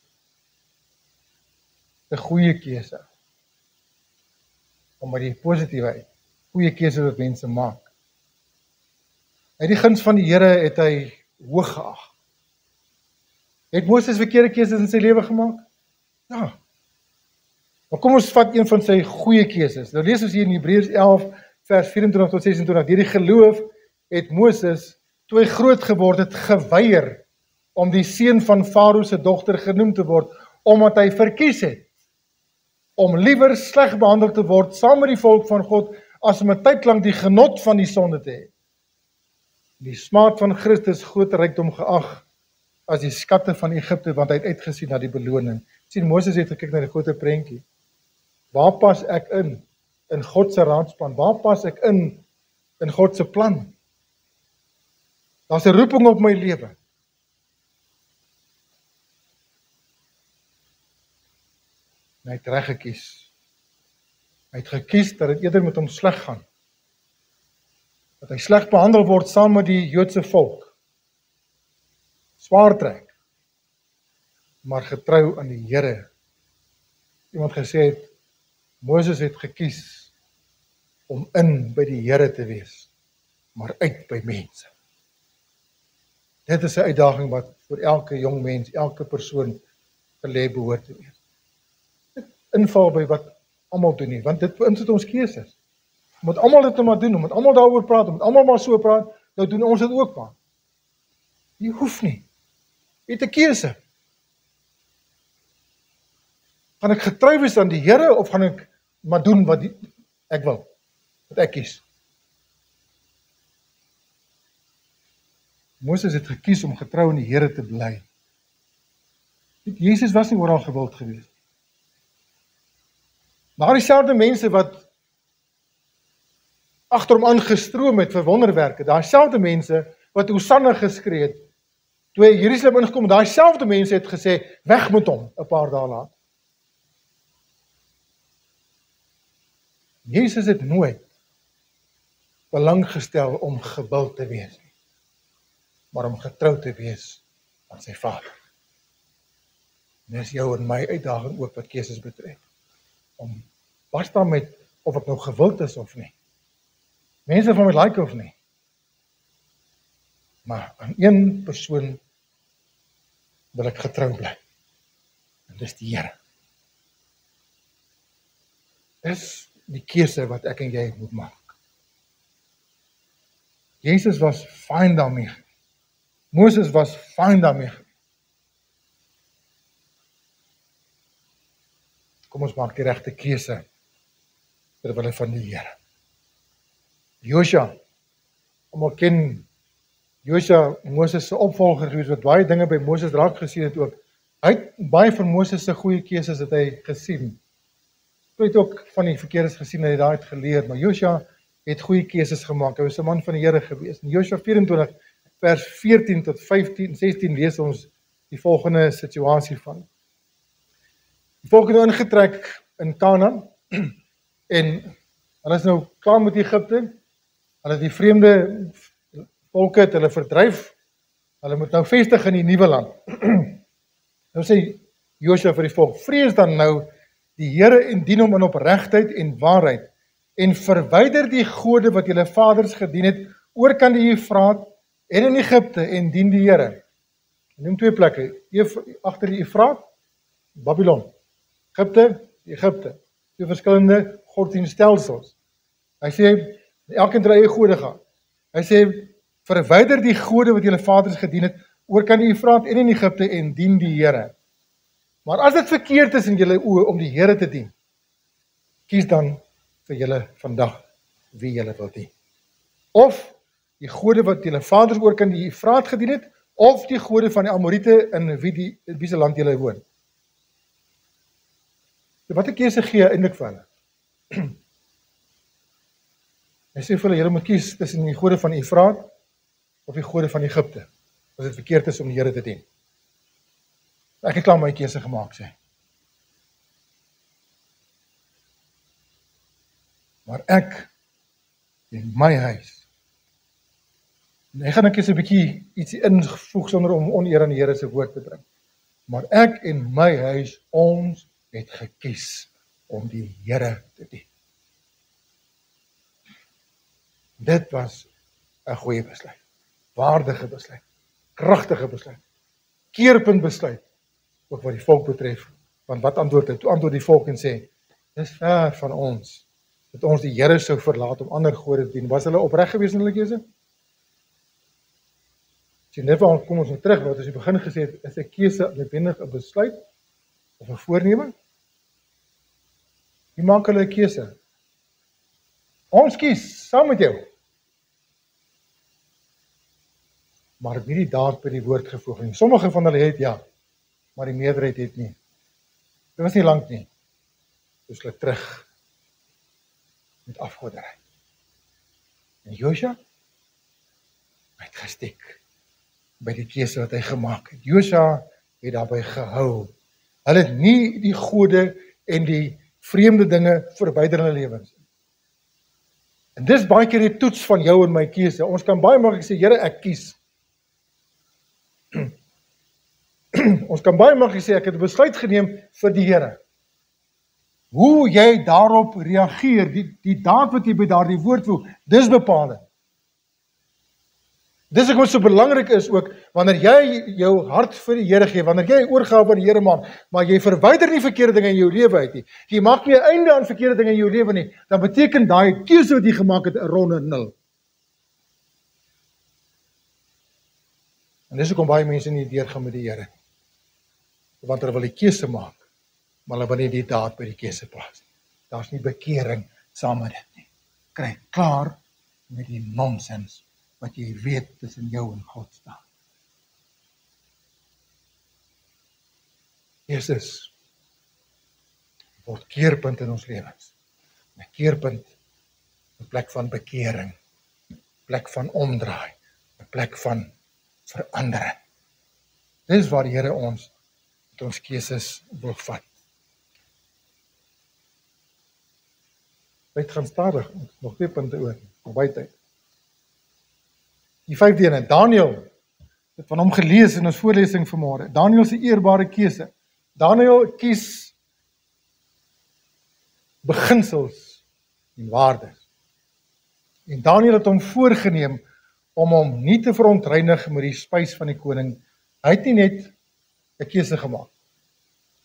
'n goeie keuse, om by die positiewheid, goeie keuse wat mense maak. Uit die guns van die Here het hy hoog geag. Het Moses verkeerde keuses in sy lewe gemaak? Ja. Maar kom ons vat een van sy goeie keuses. Nou lees ons hier in Hebreërs 11, vers 24 tot 26. Deur die geloof het Moses, toe hy groot geword het, geweier om die seun van Farao se dogter genoem te word, omdat hy verkies het om liewer sleg behandel te word saam met die volk van God, as om 'n tyd lank die genot van die sonde te hê. Die smaad van Christus groter rykdom geag as die skatte van Egipte, want hy het uitgesien na die beloning. Sien, Moses het gekyk na die groter prentjie. Waar pas ek in God se raadspan? Waar pas ek in God se plan? Daar's 'n roeping op my lewe. En hy het reg gekies. Hy het gekies dat dit eerder met hom sleg gaan. Dat hy sleg behandel word saam met die Joodse volk. Swaar trek. Maar getrou aan die Here. Iemand gesê het, Moses het gekies om in by die Here te wees, maar uit by mense. Dit is 'n uitdaging wat vir elke jong mens, elke persoon gelê behoort te wees. Dit inval by wat almal doen nie, want dit beïnvloed ons keuses. moet almal dit maar doen, moet almal daaroor praat, moet almal maar so praat, nou doen ons dit ook maar. Jy hoef nie. Jy het 'n keuse. Gaan ek getrou wees aan die Here, of gaan ek maar doen wat ek wil, wat ek kies? Moses het gekies om getrou aan die Here te bly. Jesus was nie oral gewild geweest. Maar dieselfde mense wat agter hom aangestroom het vir wonderwerke, dieselfde mense wat Hosanna geskree het, toe hy Jerusalem ingekom, dieselfde mense het gesê, weg met hom, 'n paar dae later. Jesus het nooit belang gestel om gewild te wees, maar om getrou te wees aan sy Vader. En dis jou en my uitdaging ook wat keuses betref, om pas dan met of ek nou gewild is of nie. Mense van my like of nie. Maar aan een persoon wil ek getrou bly. En dis die Here. Dis die keuse wat ek en jy moet maak. Jesus was fyn daarmee. Moses was fyn daarmee. Kom ons maak die regte keuse ter wille van die Here. Josua, almal ken Josua, Moses se opvolger gewees, wat baie dinge by Moses raak gesien het ook. Hy het baie van Moses se goeie keuses het hy gesien. Hy het ook van die verkeerdes gesien, hy het geleer, maar Josua het goeie keuses gemaak. Hy was 'n man van die Here gewees. In Josua 24 vers 14 tot 15, 16 lees ons die volgende situasie van. Die volk het ingetrek in Kanaan en hulle is nou klaar met Egipte. Hulle die vreemde volke het hulle verdryf. Hulle moet nou vestig in die nuwe land. Nou sê Josua vir die volk, vrees dan nou die Here en dien hom in opregtheid en waarheid en verwyder die gode wat julle vaders gedien het oor kan die Eufraat en in Egipte en dien die Here. Noem twee plekke, agter die Eufraat, Babylon, Egipte, twee verskillende godsdienststelsels. Hy sê, elkeen drie eie gode gaan. Hy sê, verwyder die gode wat julle vaders gedien het oor kan die Eufraat en in Egipte en dien die Here. Maar as dit verkeerd is in julle oë om die Here te dien, kies dan vir julle vandag wie julle wil dien. Of die gode wat julle vaders oor kan die Eufraat gedien het, of die gode van die Amorite in wie se land julle woon. So wat 'n keuse gee eintlik vir hulle? Hy sê vir hulle, julle moet kies tussen die gode van die Eufraat of die gode van Egipte, as dit verkeerd is om die Here te dien. Ek het klaar my keuse gemaak, sê. Maar ek en my huis, en ek gaan ek eens 'n bietjie iets invoeg sonder om oneer aan die Here se woord te bring. Maar ek en my huis, ons het gekies om die Here te dien. Dit was 'n goeie besluit, waardige besluit, kragtige besluit, keerpunt besluit, ook wat die volk betref. Want wat antwoord hy? Toe antwoord die volk en sê, dis ver van ons, dat ons die Here sou verlaat om ander gode te dien. Was hulle opreg gewees in hulle keuse? Sien, net waar kom ons nou terug, wat ons in die begin gesê het, is 'n keuse noodwendig 'n besluit of 'n voorneme? Wie maak hulle 'n keuse? Ons kies saam met jou. Maar het nie die daad by die woord gevoeg nie. Sommige van hulle het ja, maar die meerderheid het nie. Dit was nie lank nie. Dus hulle terug met afgoderry. En Josua het gestiek by die keuse wat hy gemaak het. Josua het daarby gehou. Hulle het nie die gode en die vreemde dinge verwyder in hulle lewens. En dis baie keer die toets van jou en my keuse. Ons kan baie maklik sê, Here, ek kies. Ons kan baie maklik sê, ek het 'n besluit geneem vir die Here. Hoe jy daarop reageer, die daad wat jy by daardie woord voel, dis bepalend. Dis hoekom dit so belangrik is ook, wanneer jy jou hart vir die Here gee, wanneer jy oorgawe aan die Here maak, maar jy verwyder nie verkeerde dinge in jou lewe uit nie, jy maak nie 'n einde aan verkeerde dinge in jou lewe nie, dan beteken daai keuse wat jy gemaak het 'n ronde nul. En dis hoekom baie mense nie deurgaan met die Here nie. Want hulle wil die keuse maak, maar hulle wil nie die daad by die keuse plaas nie. Daar's nie bekering saam met dit nie. Kry klaar met die nonsens wat jy weet tussen jou en God staan. Jesus word keerpunt in ons lewens. 'n Keerpunt, 'n plek van bekering, 'n plek van omdraai, 'n plek van verandering. Dis waar die Here ons met ons keuses wil vat. Net gaan stadig, nog 2 punte oor, verby tyd. Die 5de een, Daniël, het van hom gelees in ons voorlesing vanmôre. Daniël se eerbare keuse. Daniël kies beginsels en waardes. En Daniël het hom voorgenem om hom nie te verontreinig met die spys van die koning. Hy het nie net 'n keuse gemaak.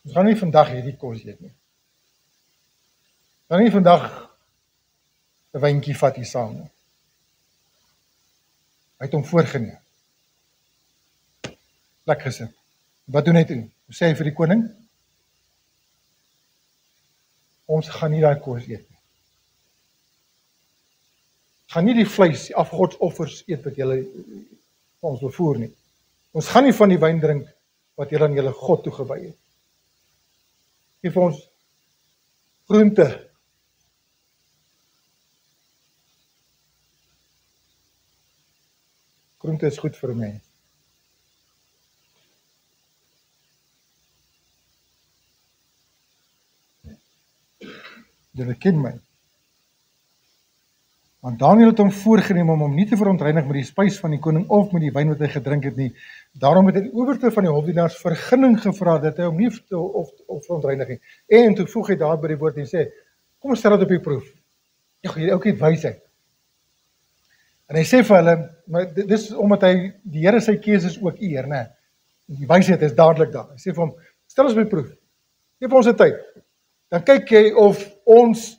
Ons gaan nie vandag hierdie kos eet nie. Ons gaan nie vandag 'n wyntjie vat hier saam nie. Hy het hom voorgeneem. Plek gesit. Wat doen hy toe? Sê hy vir die koning? Ons gaan nie daai kos eet nie. Gaan nie die vleis, die afgodsoffers eet wat julle ons bevoer nie. Ons gaan nie van die wyn drink wat julle aan julle God toegewy het. Geef vir ons groente. Groente is goed vir 'n mens. Julle ken my. Want Daniël het hom voorgenem om hom nie te verontreinig met die spys van die koning of met die wyn wat hy gedrink het nie. Daarom het hy die owerste van die hofdienaars vergunning gevra dat hy hom nie of verontreinig nie. En toe voeg hy daar by die woord en sê, kom ons stel dit op die proef. Ja, jy ook het wysheid. En hy sê vir hulle, maar dis omdat hy die Here sy keuses ook eer, né? Die wysheid is dadelik daar. Hy sê vir hom, stel ons op die proef. Geef ons 'n tyd. Dan kyk jy of ons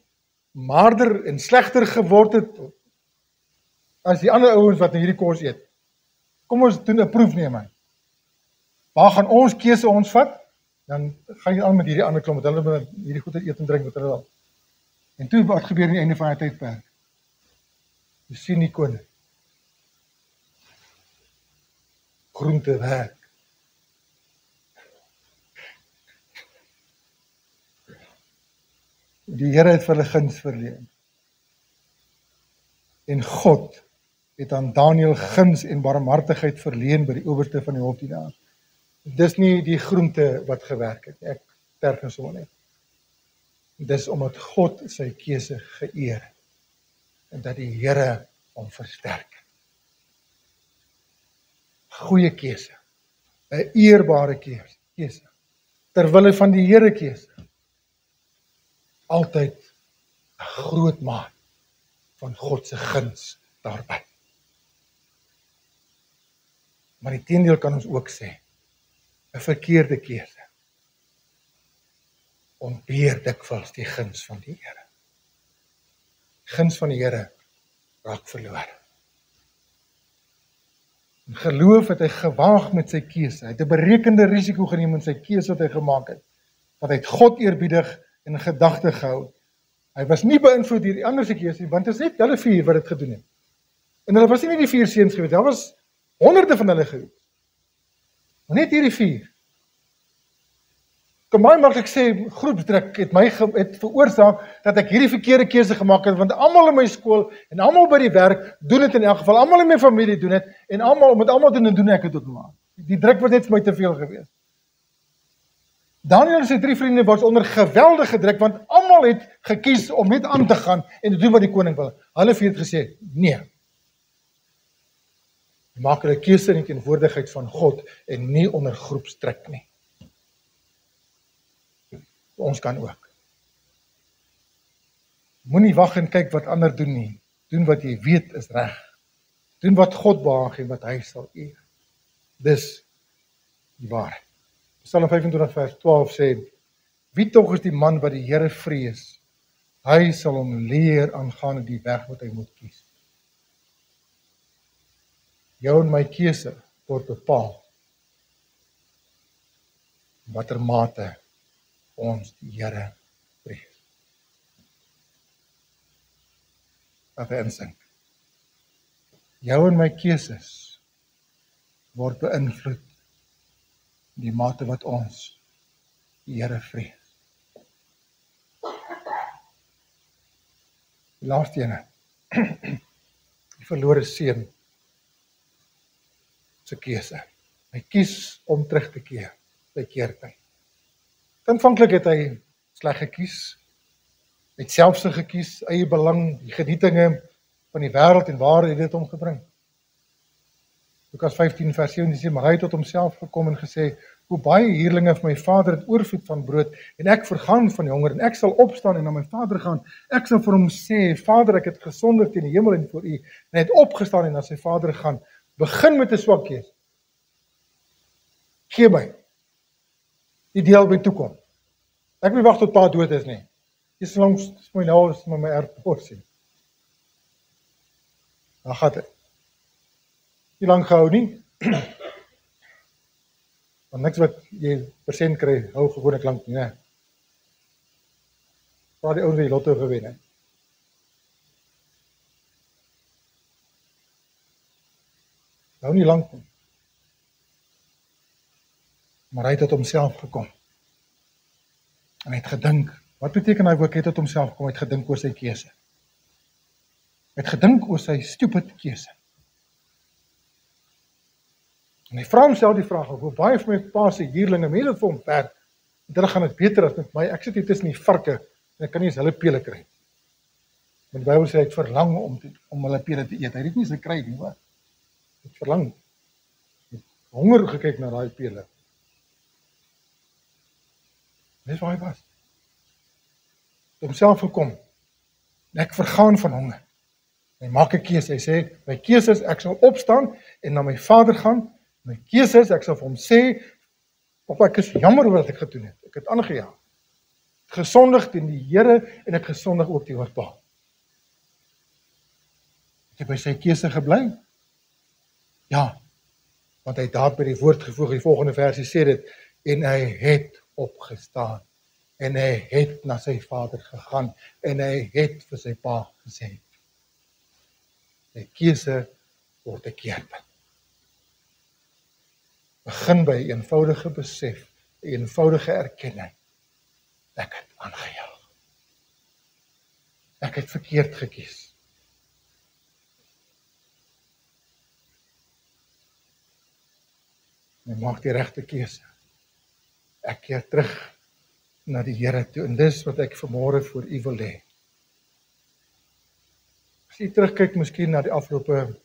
maarder en slegter geword het as die ander ouens wat hierdie kos eet. Kom ons doen 'n proefneming. Waar gaan ons keuse ons vat? Dan gaan jy aan met hierdie ander klomp, want hulle moet hierdie goeie eet en drink wat hulle wil. En toe wat gebeur aan die einde van die tydperk? Jy sien die koning. Groente werk. Die Here het vir hulle guns verleen. En God het aan Daniël guns en barmhartigheid verleen by die owerste van die hofdienaars. Dis nie die groente wat gewerk het, ek terg sommer net. Dis omdat God sy keuse geëer het en dat die Here hom versterk. Goeie keuse, 'n eerbare keuse, terwille van die Here keuse. Altyd 'n groot maat van God se guns daarby. Maar die teendeel kan ons ook sê, 'n verkeerde keuse ontbeer dikwels die guns van die Here. Die guns van die Here raak verlore. En geloof het hy gewaag met sy keuse. Hy het 'n berekende risiko geneem in sy keuse wat hy gemaak het. Want hy het God eerbiedig en in gedagte gehou. Hy was nie beïnvloed deur die ander se keuse nie, want dit is net hulle 4 wat dit gedoen het. En hulle was nie net die 4 seuns gewees, daar was honderde van hulle gewees. Maar net hierdie 4. Kan baie maklik sê, groepsdruk het veroorsaak dat ek hierdie verkeerde keuse gemaak het, want almal in my skool en almal by die werk doen dit in elk geval, almal in my familie doen dit en met almal doen ek dit tot maar. Die druk was net vir my te veel gewees. Daniël en sy 3 vriende was onder geweldige druk, want almal het gekies om net aan te gaan en te doen wat die koning wil. Hulle 4 het gesê, nee. Maak 'n keuse in die teenwoordigheid van God en nie onder groepsdruk nie. Ons kan ook. Moenie wag en kyk wat ander doen nie. Doen wat jy weet is reg. Doen wat God behaag en wat hy sal eer. Dis die waarheid. Psalm 25 vers 12 sê, wie tog is die man wat die Here vrees? Hy sal hom leer aangaande die weg wat hy moet kies. Jou en my keuse word bepaal in watter mate ons die Here vrees. Laat hy insink. Jou en my keuses word beïnvloed in die mate wat ons die Here vrees. Die laaste ene, die verlore seun se keuse. Hy kies om terug te keer, by keertyd. Aanvanklik het hy sleg gekies, het selfsug gekies, eie belang, die genietinge van die wêreld en waar het dit hom gebring. Lukas 15 vers 17 sê, maar hy het tot homself gekom en gesê, hoe baie huurlinge van my vader het oorvloed van brood, en ek vergaan van die honger, en ek sal opstaan en na my vader gaan. Ek sal vir hom sê, Vader, ek het gesondig teen die hemel en voor u, en hy het opgestaan en na sy vader gaan. Begin met 'n swak keuse. Gee my die deel by toekom. Ek wil wag tot pa dood is nie. Dis langs my nou is met my erfporsie. Dan gaan dit. Nie lang gehou nie. Want niks wat jy persent kry, hou gewoonlik lank nie, né? Waar die ouens die lotto gewen het. Hou nie lank nie. Maar hy het tot homself gekom. En hy het gedink, wat beteken hy ook, hy het tot homself gekom, hy het gedink oor sy keuse. Hy het gedink oor sy stupid keuse. En hy vra homself die vraag, hoe baie van my pa se huurlinge, mense vir hom werk, en hulle gaan dit beter as met my, ek sit hier tussen die varke, en ek kan nie eens hulle pele kry. Want die Bybel sê, hy het verlang om hulle pele te eet, hy het nie sy kry nie, hoor. Hy het verlang, hy het honger gekyk na daai pele. Dis waar hy was. Hy het homself gekom, en ek vergaan van honger. Hy maak 'n keuse, hy sê, my keuse is, ek sal opstaan, en na my vader gaan. My keuse is, ek sal vir hom sê, papa, ek is jammer oor wat ek gedoen het. Ek het aangejaag. Ek het gesondig teen die Here en ek gesondig ook teenoor pa. Het hy by sy keuse gebly? Ja, want hy het daar by die woord gevoeg, die volgende versie sê dit, en hy het opgestaan, en hy het na sy vader gegaan, en hy het vir sy pa gesê, sy keuse word 'n keerpunt. Begin by 'n eenvoudige besef, 'n eenvoudige erkenning. Ek het aangejaag. Ek het verkeerd gekies. En maak die regte keuse. Ek keer terug na die Here toe, en dis wat ek vanmôre voor u wil hê. As u terugkyk miskien na die afgelope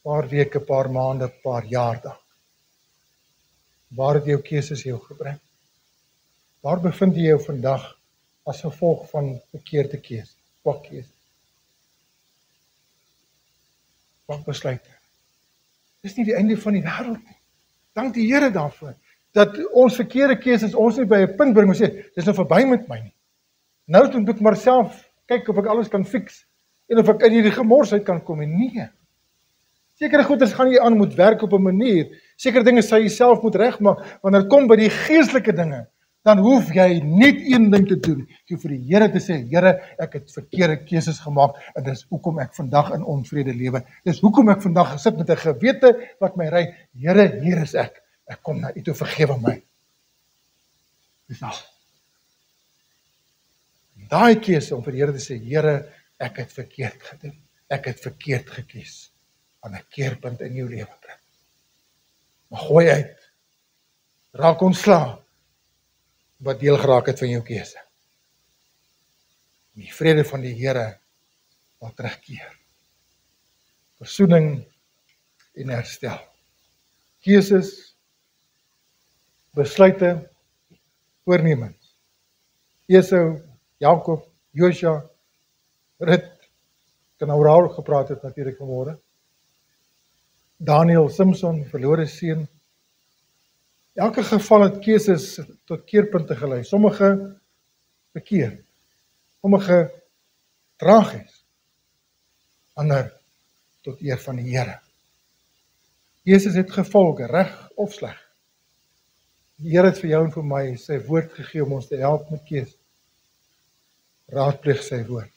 paar weke, paar maande, paar jaar dalk. Waar het jou keuses jou gebring? Waar bevind jy jou vandag as gevolg van verkeerde keuse, swak keuse? Swak besluite. Dis nie die einde van die wêreld nie. Dank die Here daarvoor, dat ons verkeerde keuses ons nie by 'n punt bring en sê, dis nou verby met my nie. Nou moet ek maar self kyk of ek alles kan fix, en of ek uit hierdie gemors uit kan kom, en nee. Sekere goeders gaan jy aan moet werk op 'n manier, sekere dinge sal jy self moet regmaak, wanneer dit kom by die geestelike dinge, dan hoef jy net een ding te doen, jy vir die Here te sê, Here, ek het verkeerde keuses gemaak, en dis hoekom ek vandag in onvrede lewe, dis hoekom ek vandag gesit met 'n gewete wat my ry, Here, hier is ek kom na u toe, vergewe my. Dis al. Daai keuse om vir die Here te sê, Here, ek het verkeerd gedoen, ek het verkeerd gekies, aan 'n keerpunt in jou lewe bring. Maar gooi uit, raak ontslae, wat deel geraak het van jou keuse. Die vrede van die Here wat terugkeer. Versoening en herstel. Keuses, besluite, voornemens. Esau, Jakob, Josua, Rut, kan nou oor gepraat het natuurlik vanmôre. Daniel Simpson, verlore seun. Elke geval het keuses tot keerpunte gelei. Sommige verkeerd, sommige tragies, ander tot eer van die Here. Keuses het gevolge, reg of sleg. Die Here het vir jou en vir my sy woord gegee om ons te help met keuse. Raadpleeg sy woord.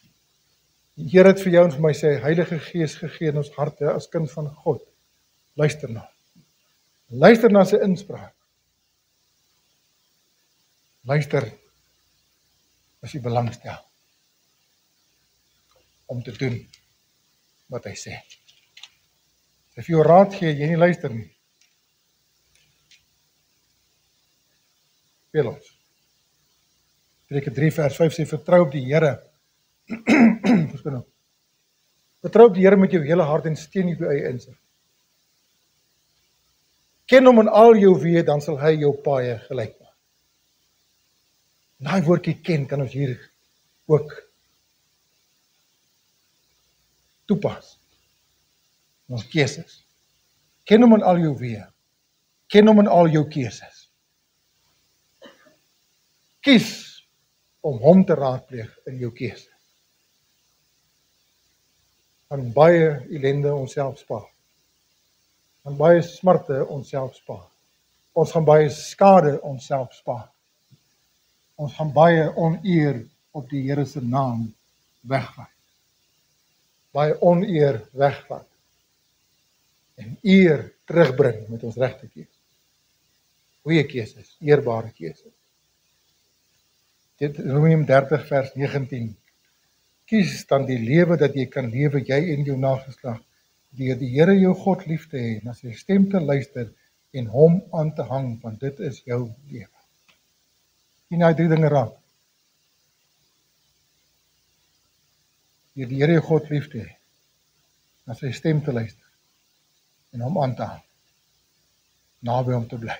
Die Here het vir jou en vir my sy Heilige Gees gegee in ons harte as kind van God. Luister na. Luister na sy inspraak. Luister as jy belangstel om te doen wat hy sê. As jy jou raad gee, jy nie luister nie. Speel ons. Spreuke 3 vers 5 sê, vertrou op die Here. Vertrou op die Here met jou hele hart en steun nie op jou eie insig. Ken hom in al jou weë, dan sal hy jou paaie gelyk maak. Daai woordjie ken kan ons hier ook toepas. Ons keuses. Ken hom in al jou weë. Ken hom in al jou keuses. Kies om hom te raadpleeg in jou keuses. Aan baie ellende onsself spaar. Aan baie smarte onsself spaar. Ons gaan baie skade onsself spaar. Ons gaan baie oneer op die Here se naam wegvat. Baie oneer wegvat. En eer terugbring met ons regte keuse. Goeie keuses, eerbare keuses. Deuteronomium 30 vers 19. Kies dan die lewe dat jy kan lewe, jy en jou nageslag, deur die Here jou God lief te hê, na sy stem te luister en hom aan te hang, want dit is jou lewe. Sien hy 3 dinge raak. Deur die Here jou God lief te hê, na sy stem te luister en hom aan te hang, naby hom te bly.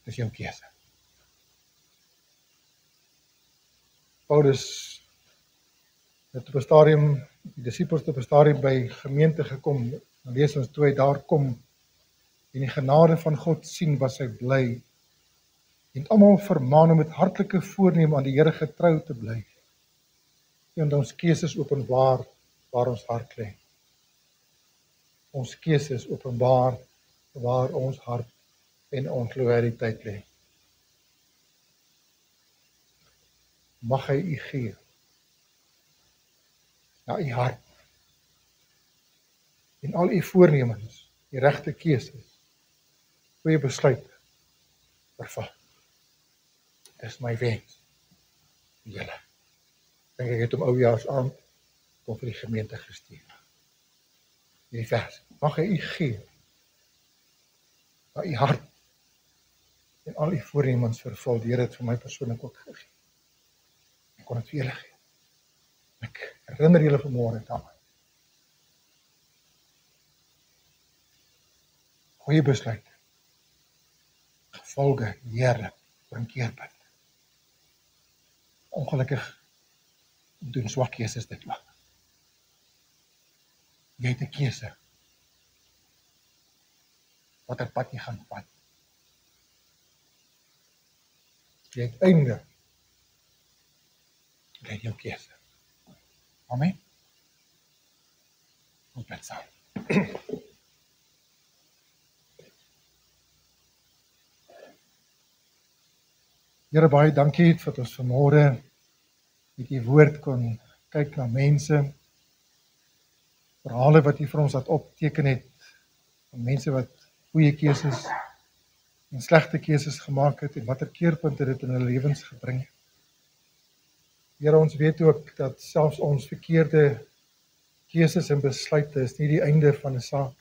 Dis jou keuse. Paulus het op 'n stadium, die disippels het op 'n stadium by gemeente gekom, dan lees ons toe hy daar kom en die genade van God sien, was hy bly en almal vermaan om met hartlike voorneme aan die Here getrou te bly. En ons keuses openbaar waar ons hart lê. Ons keuses openbaar waar ons hart en ons loyaliteit lê. Mag hy u gee na u hart en al u voornemens, die regte keuses, goeie besluite vervul. Dis my wens vir julle. Dink ek het om oujaarsaand kom vir die gemeente gestuur. Hierdie vers, mag hy u gee na u hart en al u voornemens vervul. Die Here het vir my persoonlik ook gegee. Ek kon dit vir julle gee. Ek herinner julle vanmôre daaraan. Goeie besluit. Gevolge, heerlik, bring keerpunt. Ongelukkig doen swak keuses dit ook. Jy het 'n keuse. Watter pad jy gaan vat. Jy het einde. Jy het jou keuse. Amen. Ons bid saam. Here, baie dankie dat ons vanmôre met u woord kon kyk na mense, verhale wat u vir ons laat opteken het, van mense wat goeie keuses en slegte keuses gemaak het en watter keerpunte dit in hulle lewens gebring het. Here, ons weet ook dat selfs ons verkeerde keuses en besluite is nie die einde van 'n saak.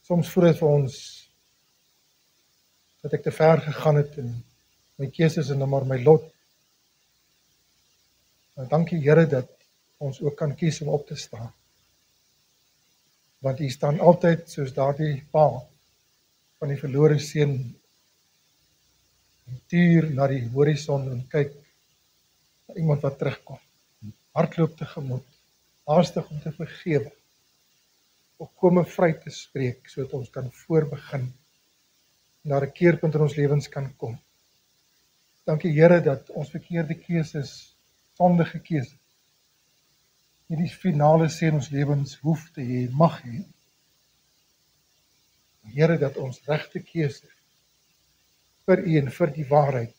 Soms voel dit vir ons dat ek te ver gegaan het in my keuses en dan maar my lot. Maar dankie Here dat ons ook kan kies om op te staan. Want U staan altyd soos daardie pa van die verlore seun en tuur na die horison en kyk na iemand wat terugkom. Hardloop tegemoet, haastig om te vergewe. volkome vry te spreek, sodat ons kan voorbegin, na 'n keerpunt in ons lewens kan kom. Dankie Here dat ons verkeerde keuses, sondige keuses, nie die finale sê in ons lewens hoef te hê, mag hê. Here, dat ons regte keuse vir U en vir die waarheid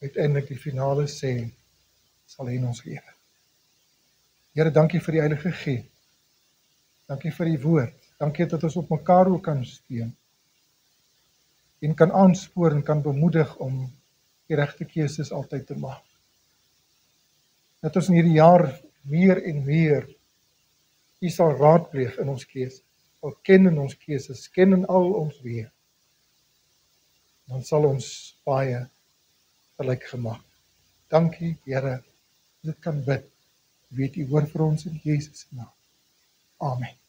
uiteindelik die finale sê sal hê in ons lewe. Here, dankie vir die Heilige Gees. Dankie vir die woord. Dankie dat ons op mekaar ook kan steun en kan aanspoor en kan bemoedig om die regte keuses altyd te maak. Dat ons in hierdie jaar meer en meer U sal raadpleeg in ons keuses, sal ken in ons keuses, ken in al ons weë. Dan sal ons baie gelyk gemaak. Dankie Here, dit kan bid. Weet U hoor vir ons in Jesus se naam. Amen.